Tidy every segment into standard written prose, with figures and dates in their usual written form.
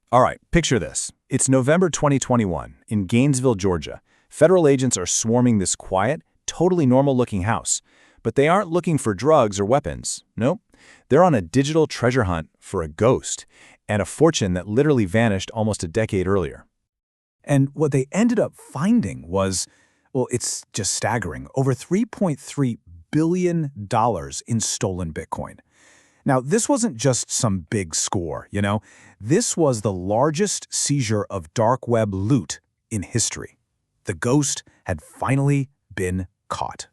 All right, picture this. It's November 2021 in Gainesville, Georgia. Federal agents are swarming this quiet, totally normal-looking house. But they aren't looking for drugs or weapons. Nope. They're on a digital treasure hunt for a ghost and a fortune that literally vanished almost a decade earlier. And what they ended up finding was, well, it's just staggering, over $3.3 billion in stolen Bitcoin. Now, this wasn't just some big score, you know? This was the largest seizure of dark web loot in history. The ghost had finally been caught.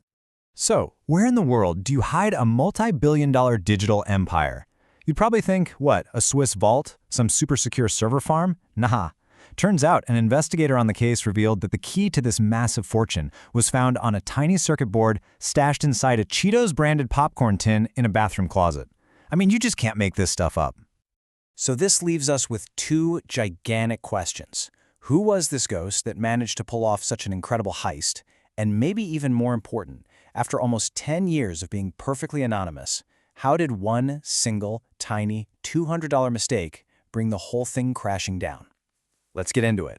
So, where in the world do you hide a multi-billion-dollar digital empire? You'd probably think, what, a Swiss vault? Some super secure server farm? Nah. Turns out, an investigator on the case revealed that the key to this massive fortune was found on a tiny circuit board stashed inside a Cheetos-branded popcorn tin in a bathroom closet. I mean, you just can't make this stuff up. So this leaves us with two gigantic questions. Who was this ghost that managed to pull off such an incredible heist? And maybe even more important, after almost 10 years of being perfectly anonymous, how did one single, tiny, $200 mistake bring the whole thing crashing down? Let's get into it.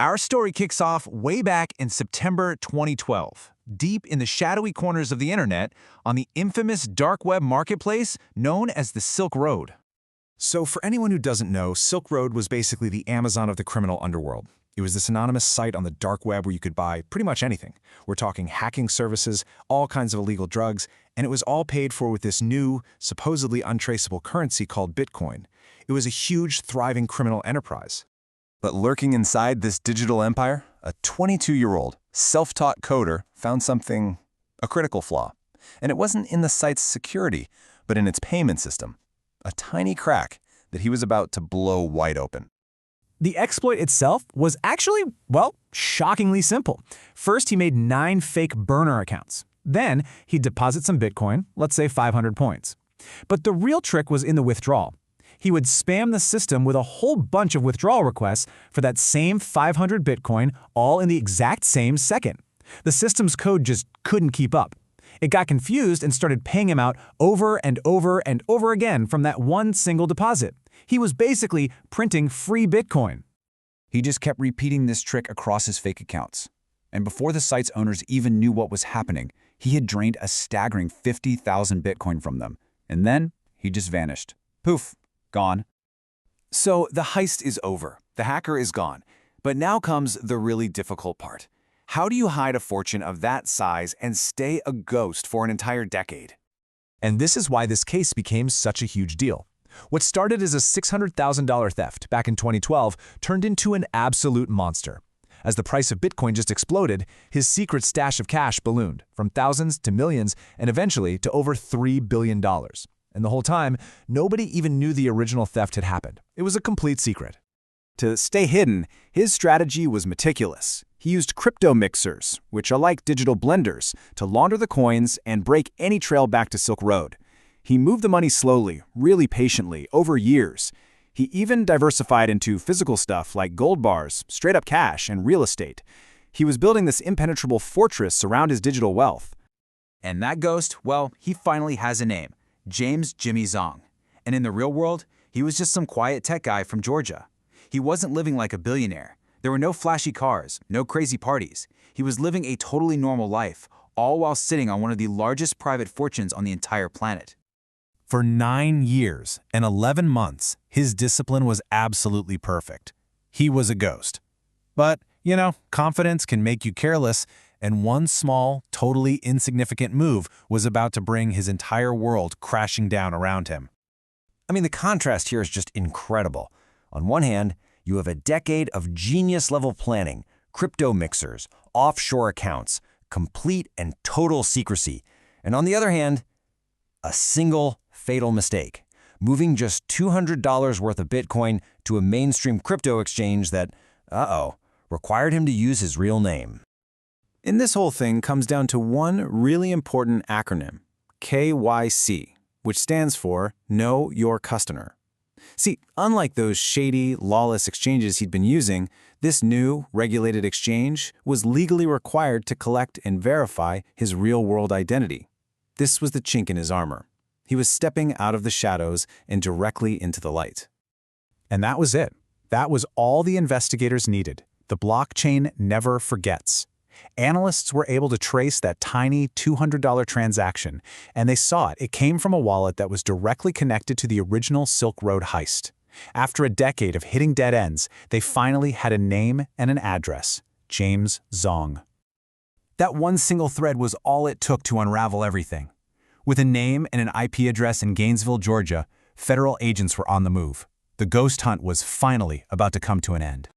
Our story kicks off way back in September 2012, deep in the shadowy corners of the internet on the infamous dark web marketplace known as the Silk Road. So for anyone who doesn't know, Silk Road was basically the Amazon of the criminal underworld. It was this anonymous site on the dark web where you could buy pretty much anything. We're talking hacking services, all kinds of illegal drugs, and it was all paid for with this new, supposedly untraceable currency called Bitcoin. It was a huge, thriving criminal enterprise. But lurking inside this digital empire, a 22-year-old, self-taught coder found something, a critical flaw. And it wasn't in the site's security, but in its payment system. A tiny crack that he was about to blow wide open. The exploit itself was actually, well, shockingly simple. First, he made 9 fake burner accounts. Then, he'd deposit some Bitcoin, let's say 500 points. But the real trick was in the withdrawal. He would spam the system with a whole bunch of withdrawal requests for that same 500 Bitcoin, all in the exact same second. The system's code just couldn't keep up. It got confused and started paying him out over and over and over again from that one single deposit. He was basically printing free Bitcoin. He just kept repeating this trick across his fake accounts. And before the site's owners even knew what was happening, he had drained a staggering 50,000 Bitcoin from them. And then he just vanished. Poof, gone. So the heist is over. The hacker is gone. But now comes the really difficult part. How do you hide a fortune of that size and stay a ghost for an entire decade? And this is why this case became such a huge deal. What started as a $600,000 theft back in 2012 turned into an absolute monster. As the price of Bitcoin just exploded, his secret stash of cash ballooned from thousands to millions and eventually to over $3 billion. And the whole time, nobody even knew the original theft had happened. It was a complete secret. To stay hidden, his strategy was meticulous. He used crypto mixers, which are like digital blenders, to launder the coins and break any trail back to Silk Road. He moved the money slowly, really patiently, over years. He even diversified into physical stuff like gold bars, straight-up cash, and real estate. He was building this impenetrable fortress around his digital wealth. And that ghost, well, he finally has a name, James Jimmy Zhong. And in the real world, he was just some quiet tech guy from Georgia. He wasn't living like a billionaire. There were no flashy cars, no crazy parties. He was living a totally normal life, all while sitting on one of the largest private fortunes on the entire planet. For 9 years and 11 months, his discipline was absolutely perfect. He was a ghost. But, you know, confidence can make you careless, and one small, totally insignificant move was about to bring his entire world crashing down around him. I mean, the contrast here is just incredible. On one hand, you have a decade of genius-level planning, crypto mixers, offshore accounts, complete and total secrecy. And on the other hand, a single fatal mistake, moving just $200 worth of Bitcoin to a mainstream crypto exchange that, required him to use his real name. And this whole thing comes down to one really important acronym, KYC, which stands for Know Your Customer. See, unlike those shady, lawless exchanges he'd been using, this new, regulated exchange was legally required to collect and verify his real-world identity. This was the chink in his armor. He was stepping out of the shadows and directly into the light. And that was it. That was all the investigators needed. The blockchain never forgets. Analysts were able to trace that tiny $200 transaction, and they saw it. It came from a wallet that was directly connected to the original Silk Road heist. After a decade of hitting dead ends, they finally had a name and an address: James Zhong. That one single thread was all it took to unravel everything. With a name and an IP address in Gainesville, Georgia, federal agents were on the move. The ghost hunt was finally about to come to an end.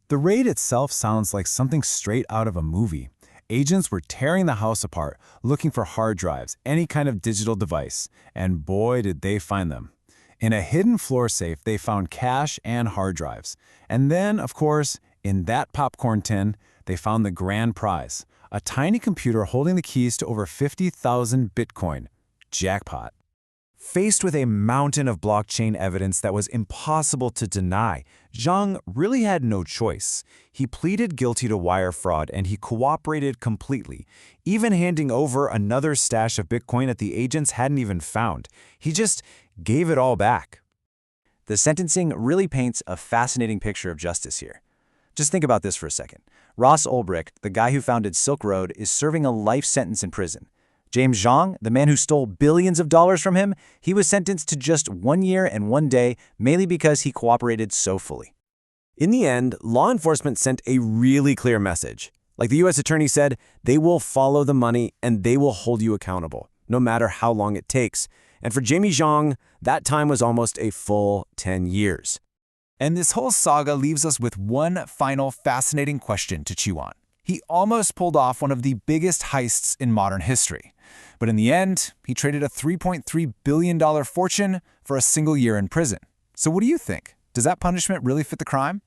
The raid itself sounds like something straight out of a movie. Agents were tearing the house apart, looking for hard drives, any kind of digital device, and boy did they find them. In a hidden floor safe, they found cash and hard drives. And then, of course, in that popcorn tin, they found the grand prize, a tiny computer holding the keys to over 50,000 Bitcoin. Jackpot. Faced with a mountain of blockchain evidence that was impossible to deny, Zhong really had no choice. He pleaded guilty to wire fraud and he cooperated completely, even handing over another stash of Bitcoin that the agents hadn't even found. He just gave it all back. The sentencing really paints a fascinating picture of justice here. Just think about this for a second. Ross Ulbricht, the guy who founded Silk Road, is serving a life sentence in prison. James Zhong, the man who stole billions of dollars from him, he was sentenced to just 1 year and 1 day, mainly because he cooperated so fully. In the end, law enforcement sent a really clear message. Like the U.S. attorney said, they will follow the money and they will hold you accountable, no matter how long it takes. And for Jamie Zhong, that time was almost a full 10 years. And this whole saga leaves us with one final fascinating question to chew on. He almost pulled off one of the biggest heists in modern history. But in the end, he traded a $3.3 billion fortune for a single year in prison. So what do you think? Does that punishment really fit the crime?